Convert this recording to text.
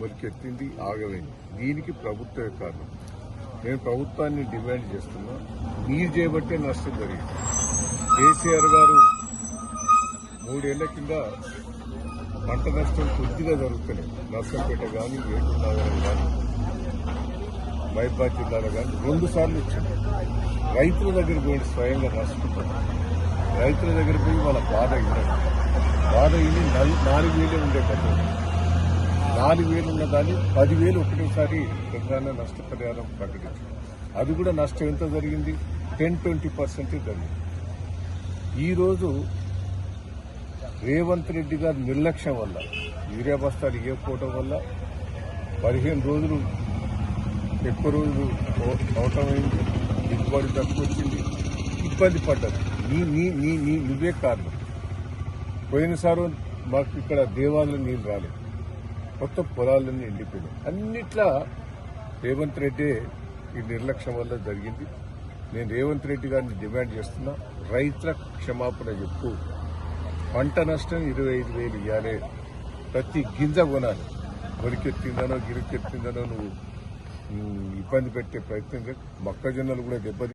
మొలికెత్తింది, ఆగమైంది. దీనికి ప్రభుత్వమే కారణం. నేను ప్రభుత్వాన్ని డిమాండ్ చేస్తున్నా, మీరు చేయబట్టే నష్టం జరిగింది. కేసీఆర్ గారు 3 ఏళ్ల కింద పంట నష్టం కొద్దిగా జరుగుతున్నాయి. నర్సంపేట కానీ, ఏటూరు నగరం కానీ, మహబూబాబాద్ జిల్లాలో కానీ 2 సార్లు వచ్చింది. రైతుల దగ్గర పోయి స్వయంగా నష్టపోతారు. రైతుల దగ్గర పోయి వాళ్ళ బాధ ఇన్ని 4,000 ఉండే పద్ధతి 4,000 ఉన్న దాన్ని 10,000 ఒకటేసారి ప్రధాన నష్టపరిహారం ప్రకటించారు. అది కూడా నష్టం ఎంత జరిగింది? 10-20% జరిగింది. ఈరోజు రేవంత్ రెడ్డి గారి నిర్లక్ష్యం వల్ల, యూరియా బస్తాలు ఇవ్వకపోవడం వల్ల 15 రోజులు ఎక్కువ రోజులు అవటమైంది, దిగుబడి తక్కువ వచ్చింది, ఇబ్బంది పడ్డది. నువ్వే కారణం. పోయినసారి మాకు ఇక్కడ దేవాలయం నీళ్ళు రాలేదు, మొత్తం పొలాలన్నీ ఎండిపోయినాయి. అన్నిట్లా రేవంత్ రెడ్డి ఈ నిర్లక్ష్యం వల్ల జరిగింది. నేను రేవంత్ రెడ్డి గారిని డిమాండ్ చేస్తున్నా, రైతుల క్షమాపణ చెప్పు. పంట నష్టం 25,000 ఇవ్వాలి, ప్రతి గింజ కొనాలి. మొలికెత్తిందనో గిరికెత్తిందనో నువ్వు ఇబ్బంది పెట్టే ప్రయత్నం. మొక్కజొన్నలు కూడా దెబ్బతి